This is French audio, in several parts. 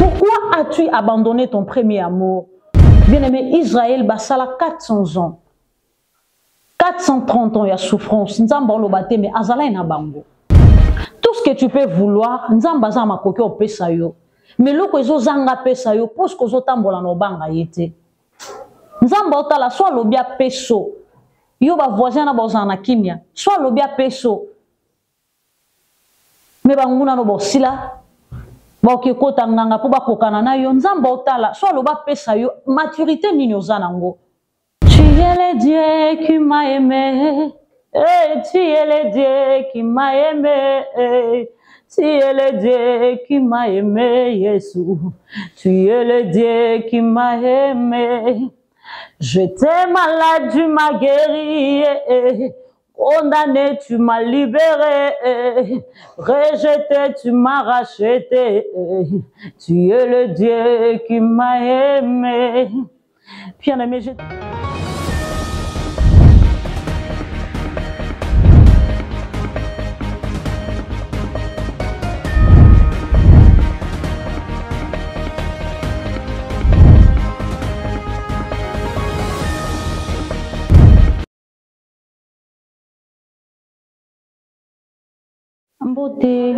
Pourquoi as-tu abandonné ton premier amour? Bien-aimé, Israël basala 400 ans. 430 ans, il y a souffrance. Nzamba olobate, mais azala ina bango. Tout ce que tu peux vouloir, nzamba za makoke o pesa yo. Mais loko ezo zanga pesa yo, pose ko zo tambola no banga yete. Nzamba otala soit lobia peso. Yo ba voisin na bozana kimia, soit lobia peso. Mais banguna no bosila. Ba okekota nganga po ba kokana na yo, nzamba otala soit loba pesa yo, maturité nini ozanango. Tu es le Dieu qui m'a aimé, tu es le Dieu qui m'a aimé, tu es le Dieu qui m'a aimé, Jésus. Tu es le Dieu qui m'a aimé. J'étais malade, tu m'as guéri, condamné, tu m'as libéré, rejeté, tu m'as racheté. Tu es le Dieu qui m'a aimé. Bien-aimé, je...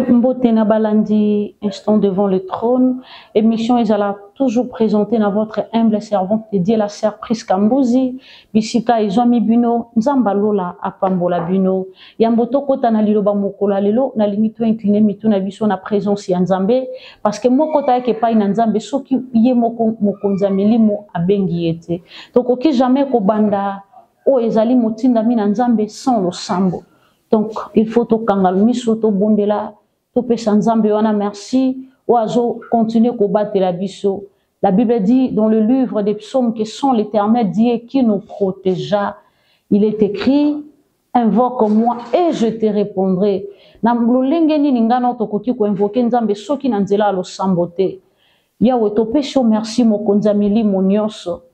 Mbote na balandi, instant devant le trône. Émission Ezala toujours présentée dans votre humble servante dédiée la sœur Priska Mbuzi. Bisika Ezomi Bino, Nzambalola Apambola Bino. Yamboto kota na liloba mokola lelo, na limito incliné mitu na biso na présence ya Nzambe. Parce que mokota yake pa ina Nzambe, soki ye moko nzameli mo abengi yete. Donc oki jamais ko banda, o ezali motinda mina Nzambe sans le sambo. Donc, il faut to kangalmi soto bondela, to pesanzambe wana merci, oazo continuer ko battre la biso. La Bible dit dans le livre des psaumes que sont l'Éternel Dieu qui nous protégea. Il est écrit, invoque-moi et je te répondrai. Na mlolenge ni ngana to koki ko invoquer nzambe soki na nzela lo sambote. Yawe to pesho merci mokonzamili monyoso.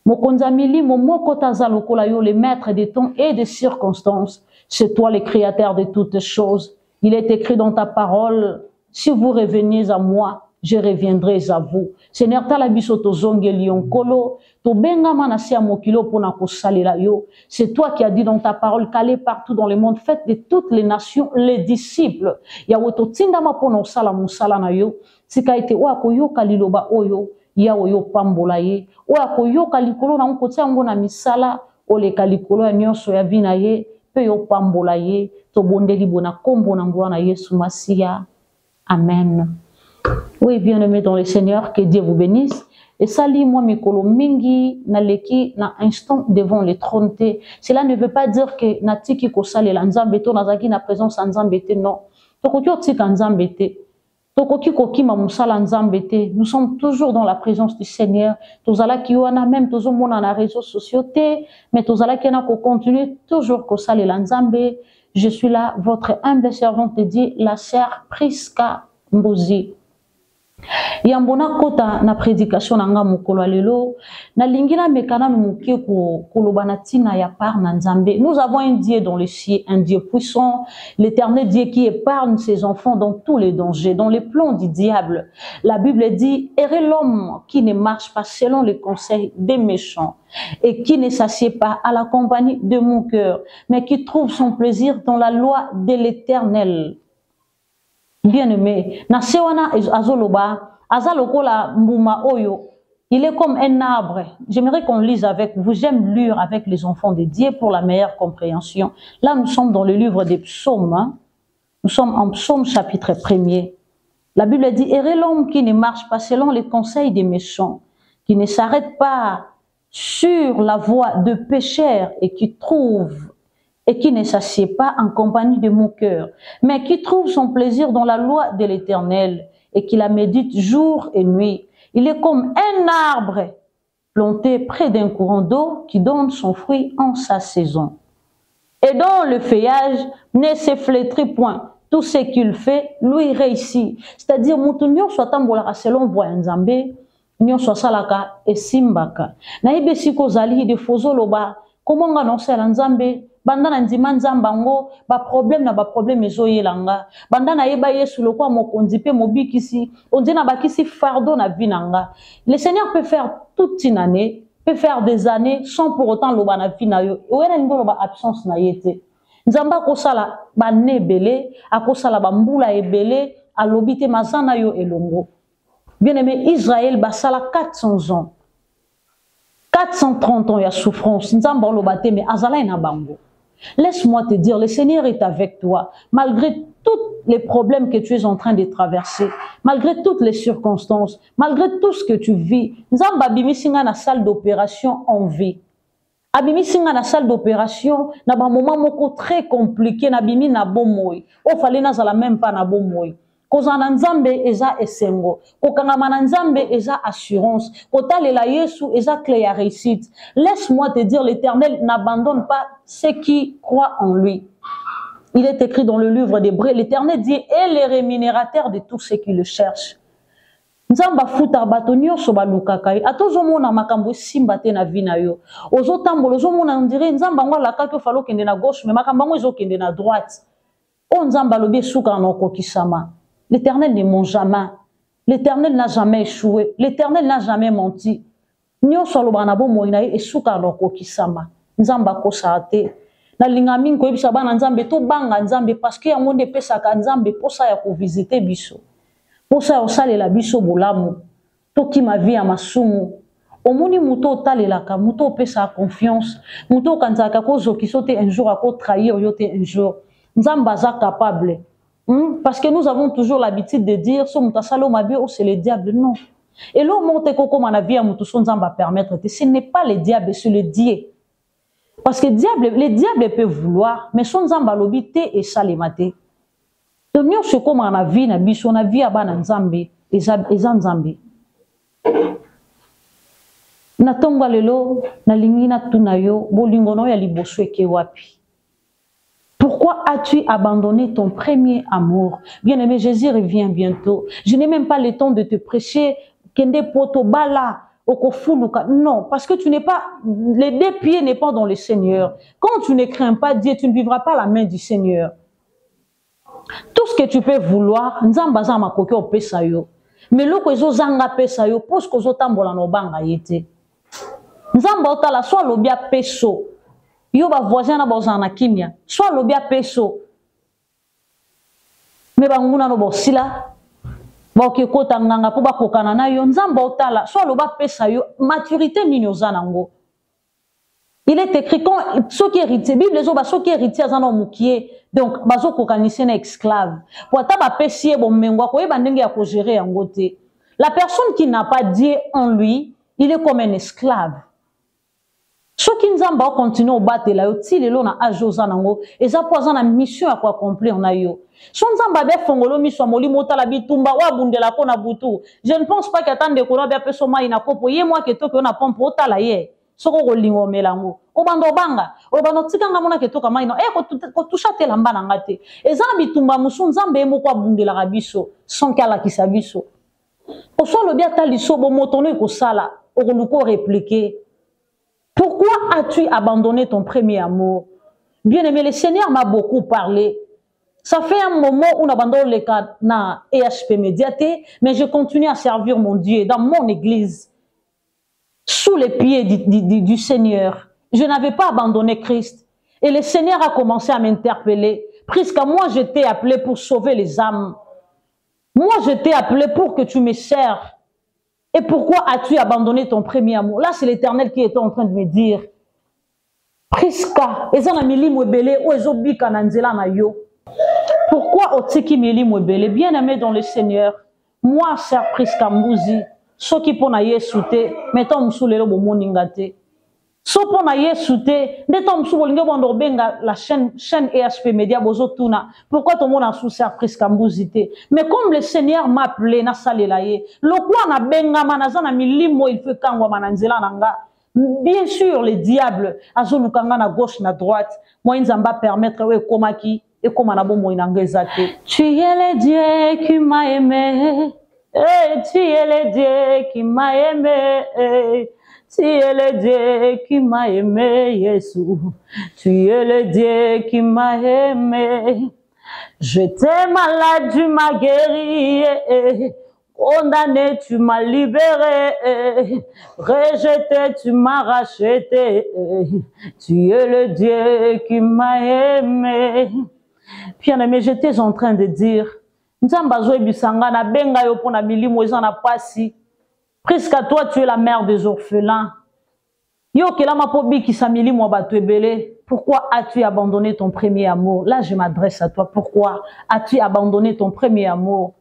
Mokonzamili momoko tazalokola yo le maître des temps et des circonstances. C'est toi le créateur de toutes choses. Il est écrit dans ta parole, si vous reveniez à moi, je reviendrai à vous. Seigneur, talabiso to zongeli onkolo, to benga manasia mokilo pona ko salela yo. C'est toi qui as dit dans ta parole qu'allez partout dans le monde, faites de toutes les nations les disciples. Yawe to tindama pona osala musala na yo. Sika ete wa ko yo kaliloba oyo, yawe yo pambola ye. Wa ko yo kalikolo na nkoti yango na misala, ole kalikolo ya nyonso ya vina ye. Yo pambola ye, to bondeli bona kombo na ngwana Yesu Masia. Amen. Oui, bien-aimés dans le Seigneur, que Dieu vous bénisse. Et sali moi mikolo mingi na leki na instant devant le trône. Cela ne veut pas dire que natiki ko sali la nzambe to nazaki na présence nzambe te, non. Tokoki otika nzambe te. Tokoki kokima musala nzambe te. Nous sommes toujours dans la présence du Seigneur. Tozala ki wana même tozo mona na réseaux sociaux te, mais tozala ki na ko continuer toujours ko sali la nzambe. Je suis là, votre humble servante dédiée, la sœur Priska Mbuzi. Yambona kota na prédication nanga mukolo lelo na lingina mekana muke ko kolobana tina ya par na Nzambe. Nous avons un Dieu dans le ciel, un Dieu puissant, l'Éternel Dieu qui épargne ses enfants dans tous les dangers, dans les plans du diable. La Bible dit, errez l'homme qui ne marche pas selon les conseils des méchants et qui ne s'assied pas à la compagnie de mon cœur, mais qui trouve son plaisir dans la loi de l'Éternel. Bien-aimé, na sewana azoloba, azalokola mbuma oyo, il est comme un arbre. J'aimerais qu'on lise avec vous, j'aime lire avec les enfants de Dieu pour la meilleure compréhension. Là, nous sommes dans le livre des psaumes, hein? Nous sommes en psaume chapitre 1er. La Bible dit, errez l'homme qui ne marche pas selon les conseils des méchants, qui ne s'arrête pas sur la voie de pécheurs et qui trouve et qui ne s'assied pas en compagnie de mon cœur, mais qui trouve son plaisir dans la loi de l'Éternel et qui la médite jour et nuit. Il est comme un arbre planté près d'un courant d'eau qui donne son fruit en sa saison. Et dont le feuillage ne se flétrit point. Tout ce qu'il fait, lui réussit. C'est-à-dire, moutounio soit tambola selon voie nzambe, nyo soit salaka et simbaka. Na ibe siko zali de fozo loba, comment annoncer la nzambe? banda na ndima nzamba ngo ba problème na ba problème ezoyelanga banda na yeba Yesu lokwa mokonzi pe mobikisi onde na bakisi fardeau na vie nanga. Le Seigneur peut faire toute une année, peut faire des années sans pour autant loba na vie na yo oyena ngo loba absence na yete nzamba kosala ba nebele akosala ba mbula ebele alobite mazana yo elongo. Bien-aimé, Israël basala 400 ans 430 ans il y a souffrance nzamba lobate mais azala ina bango. Laisse-moi te dire, le Seigneur est avec toi, malgré tous les problèmes que tu es en train de traverser, malgré toutes les circonstances, malgré tout ce que tu vis. Nzamba bimisinga na salle d'opération en vie. Abimisinga na salle d'opération, na ba moment moko très compliqué, na bimi na bomoy. O fallait na zala même pas na bomoy. Kozana nzambe eza esengo, kokangama na nzambe eza assurance, kotalela Yesu eza clé ya réussite. Laisse-moi te dire, l'Éternel n'abandonne pas ceux qui croient en lui. Il est écrit dans le livre d'Hébreux, l'Éternel dit, et les rémunérateurs de tous ceux qui le cherchent. Nzamba futa batonyo so balukakai atozomona makambo simba te na vina yo ozotambola ozomona ndire nzamba ngwa lakaki ofalo kende na gauche mais makambo ngo ezokende na droite o nzamba lobi suka na okokisama. L'Éternel ne ment jamais. L'Éternel n'a jamais échoué. L'Éternel n'a jamais menti. Nyonso alobana bo moina e suka na okokisama. Nzamba kosate. Na lingami ko ebisa bana nzambe to banga nzambe parce que yango nde pesaka nzambe posa ya ko visiter biso. Posa ya salela biso bolamu. To ki ma vie ya masumu. Omoni muto talelaka, muto pesa confiance, muto kanzaka ko zokiso te un jour ako trahir yo te un jour. Nzamba za capable. Parce que nous avons toujours l'habitude de dire ce c'est le diable. Non. Et là, comme on a vu à Nzamba permettre, ce n'est pas le diable, c'est le Dieu. Parce que le diable peut vouloir, mais son Nzamba lobité et ça les maté. Donc nous c'est comme on a vu na biso on a vu à bana Nzambe et Nzambe. Na tonga lelo na lingina tunayo bolingono ya liboso eke wapi. Pourquoi as-tu abandonné ton premier amour? Bien-aimé, Jésus revient bientôt. Je n'ai même pas le temps de te prêcher. Kende poto bala, okofuluka. Non, parce que tu n'es pas, les deux pieds n'est pas dans le Seigneur. Quand tu ne crains pas Dieu, tu ne vivras pas la main du Seigneur. Tout ce que tu peux vouloir, nzambaza makoke opesa yo. Mais loko ezo zanga pesa yo, pose kozo tambola no banga yete. Nzamba otala soit lobia peso. Yo ba voisin na bozana kimia soit lobia peso me banguna no bosila ba ke kota nganga po ba kokana na yo nzamba otala soit loba pesa yo maturité nini ozana ngo. Il est écrit quand ceux qui héritiers Bible les oba ceux qui héritiers azana mukie donc bazo kokanise na esclave pour ta ba pesie bo mengwa ko yeba ndenge ya ko gérer yango te. La personne qui n'a pas Dieu en lui, il est comme un esclave. Ceux qui nzamba continuent au battre là, ti lelo na ajoza nango, eza poza na mission à quoi accomplir na yo. Son nzamba be fongolo miso moli mota la bitumba wa bundela ko na butu. Je ne pense pas qu'attendre ko na be peso mai na kopo ye moi ke to ko na pompe otala ye. Soko ko lingo melango. O bando banga, o bando tikanga mona ke to ka mai no ko toucha te lamba na ngate. Eza bitumba musu nzamba e mo kwa bundela ka biso, sans kala kisa biso. O so lo bia taliso bo motono ko sala, o ko luko répliquer. Pourquoi as-tu abandonné ton premier amour? Bien-aimé, le Seigneur m'a beaucoup parlé. Ça fait un moment où on abandonne les cas na EHP Médiaté, mais je continue à servir mon Dieu dans mon église, sous les pieds du Seigneur. Je n'avais pas abandonné Christ. Et le Seigneur a commencé à m'interpeller. Puisque moi, je t'ai appelé pour sauver les âmes. Moi, je t'ai appelé pour que tu me serves. Et pourquoi as-tu abandonné ton premier amour? Là, c'est l'Éternel qui était en train de me dire. Priska, pourquoi otiki mili mwebele? Bien aimé dans le Seigneur, moi, sœur Priska Mbouzi, ce qui pour na yesute, mettons msoulelo bo moningate. So pour na yesute, mettons msoulelo bondo benga la chaîne EHP Média bozo tuna. Pourquoi ton monde a sous sœur Priska Mbouzi te? Mais comme le Seigneur m'a appelé na salelaye, le quoi na benga manazana milimo il fait kangwa mananzela nanga. Bien sûr, les diables, azolukanga na gauche na droite, moi nzamba permettre we komaki et comme anabo mo inangezate. Tu es le Dieu qui m'a aimé. Hey, tu es le Dieu qui m'a aimé. Hey, Tu es le Dieu qui m'a aimé, Jésus. Tu es le Dieu qui m'a aimé. J'étais malade, tu m'as guéri. Condamné, tu m'as libéré. Rejeté, tu m'as racheté. Tu es le Dieu qui m'a aimé. Bien-aimé, j'étais en train de dire, presque à toi, tu es la mère des orphelins. Pourquoi as-tu abandonné ton premier amour? Là, je m'adresse à toi. Pourquoi as-tu abandonné ton premier amour?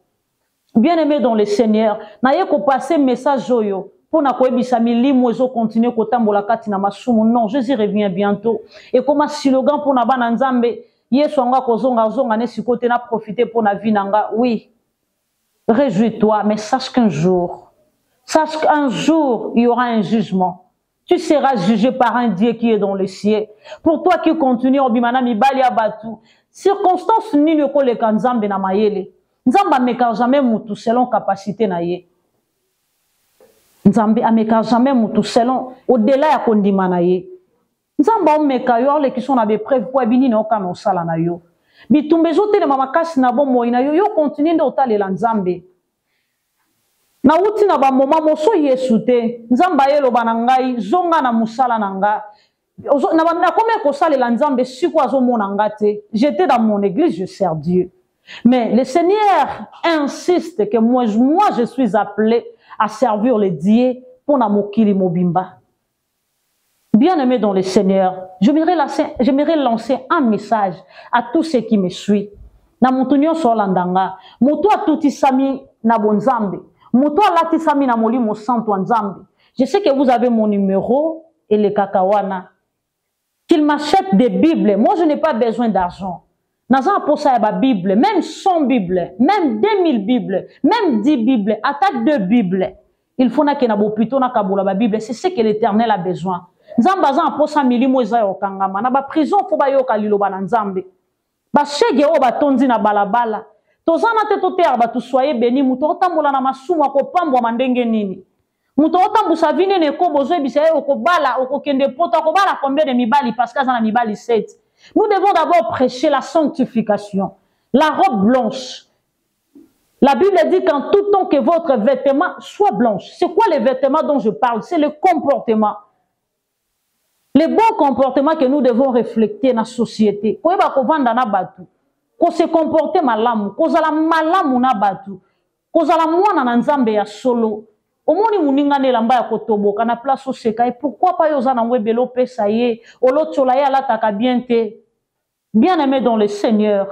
Bien-aimé dans le Seigneur, naye ko passer message oyo pour na ko ebisa milimo ezo continuer ko tambola kati na masumu. Non, Jésus revient bientôt. Et comme un slogan pour na bana nzambe, Yesu anga ko zonga ne sikote na profiter pour na vie nanga. Oui. Réjouis-toi, mais sache qu'un jour, il y aura un jugement. Tu seras jugé par un Dieu qui est dans le ciel. Pour toi qui continue au bimana mibali abatu, circonstance ni ne ko le kanzambe na mayele. Nzambe ameka jamais mutu selon capacité na ye. Nzambe ameka jamais mutu selon au-delà ya kondima na ye. Nzambe ameka yo le qui sont na be preuve pour bini na okana osala na yo. Bitumbe zote le mama kasi na bo moyi na yo yo continue ndo otalela Nzambe. Na uti na ba moma moso Yesu te. Nzambe ayelo bana ngai zonga na musala na nga. Na combien ko salela Nzambe siko azomona nga te. J'étais dans mon église, je sers Dieu. Mais le Seigneur insiste que moi je suis appelé à servir le Dieu pour na mokili mobimba. Bien-aimé dans le Seigneur, j'aimerais lancer un message à tous ceux qui me suivent. Na mutunyo solandanga, mutu atuti sami na bonzambe, mutu alati sami na molimo santo nzambe. Je sais que vous avez mon numéro et le kakawana. Qu'il m'achète des Bibles. Moi, je n'ai pas besoin d'argent. Nazan posa ba Bible, même 100 Bibles, même 2000 Bibles, même 10 Bibles, attaque 2 Bibles. Il faut na kena bopito na kabola ba Bible, c'est ce que l'Éternel a besoin. Nzamba zan posa milimo eza yo kangama na ba prison fo ba yo kaliloba na Nzambe. Ba shege o ba tondi na balabala. Tozana te to terre ba tu soyez béni muto otambola na masumu ko pambwa mandenge nini. Muto otambusa vine ne ko bozo ebisa yo ko bala o ko kende poto ko bala combien de mibali parce que za na mibali 7. Nous devons d'abord prêcher la sanctification, la robe blanche. La Bible dit qu'en tout temps que votre vêtement soit blanche. C'est quoi les vêtements dont je parle? C'est le comportement. Les bons comportements que nous devons refléter dans la société. Qu'on se comporte malamu, qu'on la malamu na batu, qu'on la mwana na nzambe ya solo. Omoni muninga ne lamba ya kotoboka na place oseka. Et pourquoi pas yoza na webelo pesa ye, olochola ya lataka bien te. Bien-aimé dans le Seigneur,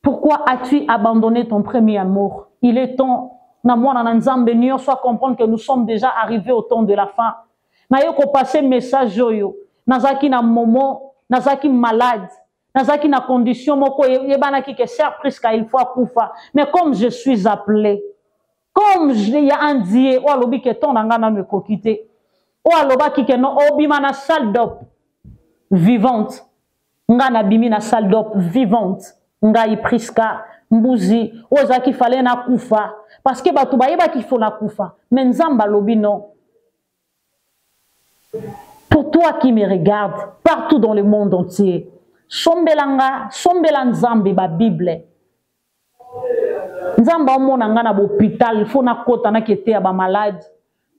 pourquoi as-tu abandonné ton premier amour? Il est temps, na mwana na nzambe nyo soit comprendre que nous sommes déjà arrivés au temps de la fin. Na yo ko passer message yo, nazaki na momo, nazaki malade, nazaki na condition moko yebana ki ke surprise ka il faut kufa. Mais comme je suis appelé, comme il y a un Dieu, ou alobi ke ton ngana me kokite, ou aloba ki ke no obima na salle d'op vivante, ngana bimi na salle d'op vivante, ngai priska mbuzi, oza ki fallait na kufa, parce que batu bayeba ki faut na kufa, mais nzamba lobi non. Pour toi qui me regarde partout dans le monde entier, sombelanga, sombelanzambe ba Bible. Nzamba omona nga na hôpital, il faut na kota na kete ya ba malade.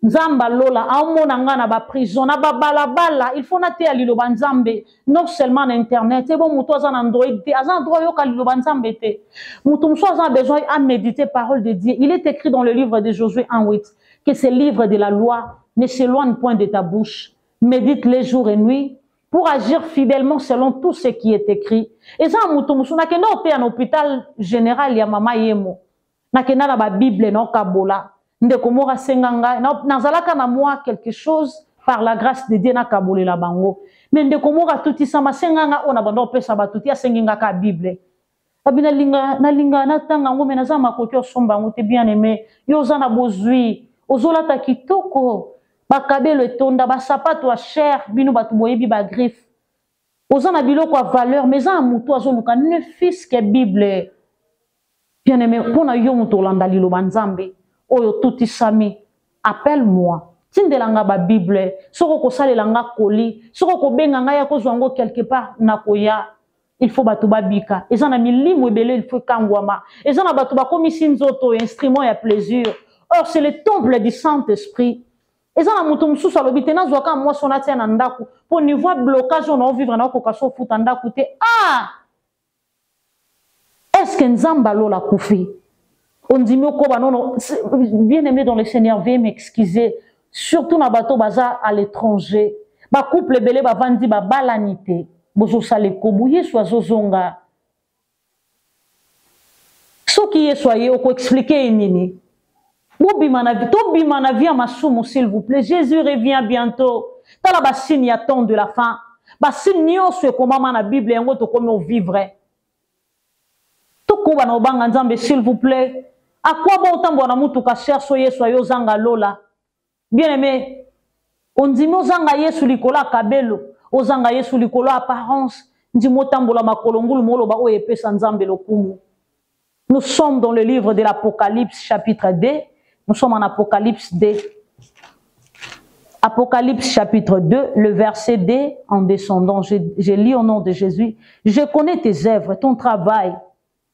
Nzamba lola omona nga na ba prison, na ba balabala, il faut na te alilo ba nzambe, non seulement na internet, et bon muto azan Android, azan droit yo kalilo ba nzambe te. Muto mso azan besoin à méditer parole de Dieu. Il est écrit dans le livre de Josué 1:8 que ce livre de la loi ne s'éloigne point de ta bouche. Médite les jours et nuits pour agir fidèlement selon tout ce qui est écrit. Et ça, muto mso na kena ote en hôpital général ya mama yemo. Na kena na ba Bible na kabola. Ndeko mora senganga na zalaka na moi quelque chose par la grâce de Dieu na kabole la bango. Mais ndeko mora tuti sama senganga ona bando pesa batuti asenginga ka Bible. Abina linga na tanga ngome na zama ko somba ngote bien aimé. Yo zana bozui, ozola ta kitoko. Bakabe le tonda ba sapato a cher binu batu boyebi ba griffe. Ozana biloko a valeur mais za mutu azoluka ne fils que Bible. Bien-aimé, pour na yo mutu landa lilo banzambe, oyo tuti sami, appelle-moi, tindelanga ba Bible, soko ko salelanga koli, soko ko benga nga ya ko zwango quelque part na koya. Il faut batu babika. Eza na milimo ebele il faut kangwama. Eza na batu ba komisi nzoto instrument ya plaisir. Or c'est le temple du Saint-Esprit. Eza na mutu mususu alobi te nazwaka mwasi na tia na ndaku po niveau blocage on vivre na ko kaso futa ndaku te. Ah! Est-ce que nzamba lo la kufi? On dit mieux ko non, bien aimé dans le Seigneur, veuillez m'excuser. Surtout na bato baza à l'étranger. Ba couple belé ba vandi ba balanité. Bozo sale kobuye soazo zonga. Soki ye soye oko expliquer nini. Bimana vie à masumu s'il vous plaît. Jésus revient bientôt. Tala ba signe attend de la fin. Ba signe nyonso ekomama na Bible yango to komo vivre. Toko bana obanga nzambe s'il vous plaît. À quoi bon tambo na mutu ka cherche yesu ayo zanga lola. Bien aimé, on dit mozanga yesu likola kabelo, ozanga yesu likola apparence, ndimo tambola makolongulu moloba o epesa nzambe lokumu. Nous sommes dans le livre de l'Apocalypse chapitre 2, nous sommes en Apocalypse 2. Apocalypse chapitre 2, le verset 2 en descendant, je lis au nom de Jésus, je connais tes œuvres, ton travail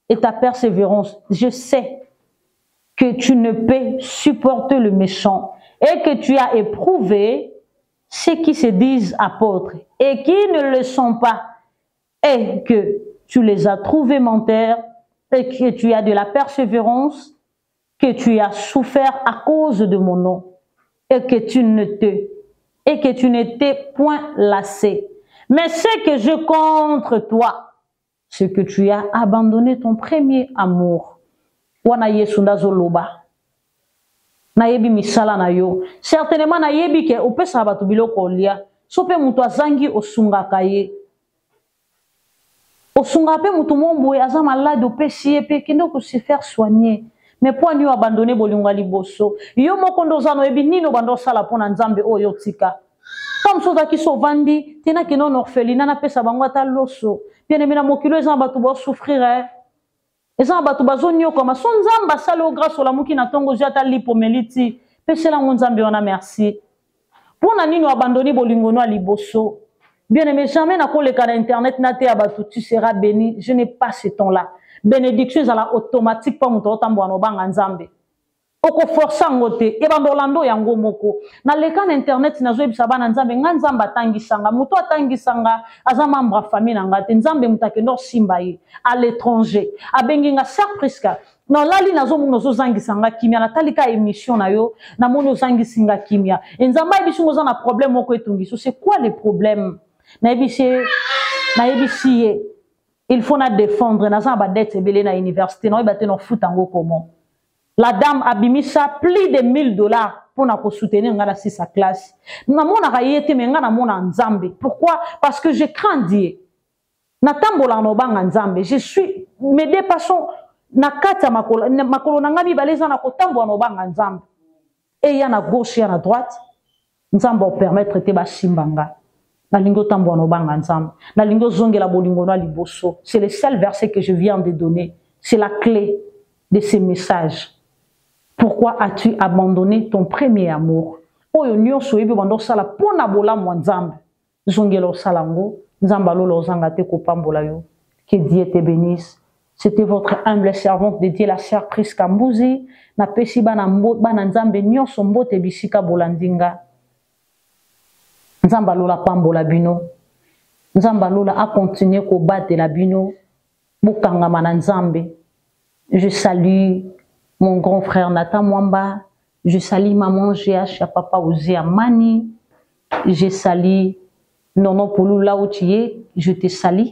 et ta persévérance, je sais que tu ne peux supporter le méchant et que tu as éprouvé ceux qui se disent apôtres et qui ne le sont pas, et que tu les as trouvés menteurs et que tu as de la persévérance, que tu as souffert à cause de mon nom et que tu n'étais point lassé. Mais ce que je contre toi, c'est que tu as abandonné ton premier amour. Wana yesu ndazoloba nayebi misala na yo certainement nayebi ke opesa batu biloko lia so pe mutu azangi osungaka ye osunga pe mutu momboye aza malade opesi ye pe kende ko se faire soigner mais po ani abandonner bolinga liboso yo moko ndoza no yebi nino bando sala pona nzambe oyo tika comme so zaki so vandi tena ke non orphelinat na pesa bango ata loso bien aimé na mokilo eza batu bo souffrir. Et ça, batu bazonyo comme son nzamba salo grâce au lamuki na tongo jata lipomeliti. Pesela nzambe wana merci. Pour na nino abandonner bolingono liboso. Bien aimé, jamais na koleka na internet na te abatu tu seras béni. Je n'ai pas ce temps-là. Bénédiction à la automatique pas muto tambo anobanga nzambe. Oko força ngote e bandolando yango moko. Na leka na internet na zo ebisa bana nzambe nzamba tangisanga muto atangisanga azama mbra famille na ngate nzambe mutakendo simba ye à l'étranger abenginga surpriska na lali nazo muno zo zangisanga kimia na talika émission na yo na mono zangisinga kimia nzamba ebisungo za na problème moko etungiso c'est quoi le problème na ebisi il faut na défendre na za ba dette ebele na université na ebate no futango comment. La dame a bimisa plus de $1000 pour na soutenir ngana si sa classe. Na mona kayete menga na mona nzambe. Pourquoi? Parce que je crains Dieu. Na tambola no banga nzambe. Je suis me dépassons na kata makolo na ngabi baleza na kotambola no banga nzambe. Et ya na gauche ya na droite. Nzambe o permettre te ba simbanga. Na lingo tambola no banga nzambe. Na lingo zongela bolingo na liboso. C'est le seul verset que je viens de donner. C'est la clé de ces messages. Pourquoi as-tu abandonné ton premier amour? Oyo nyonso yebi bando sala pona bola mwanzambe. Zongelo salango, nzamba lolo zangate ko pambola yo. Que Dieu te bénisse. C'était votre humble servante de Dieu, la sœur Priska Mbuzi. Na pesi bana nzambe nyonso mbote bisika bolandinga. Nzamba lola pambola bino. Nzamba lola a continuer ko battre la bino. Bukanga mana nzambe. Je salue mon grand frère Nathan Mwamba, je salue maman GH, papa Ozé Amani, je salue Nono Poulou Laotiye, je te salue.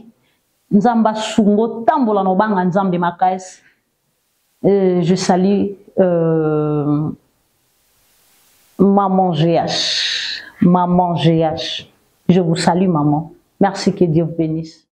Nzamba Sungo Tambola Nobanga Nzambe Makaes, je salue maman GH, je vous salue maman. Merci, que Dieu vous bénisse.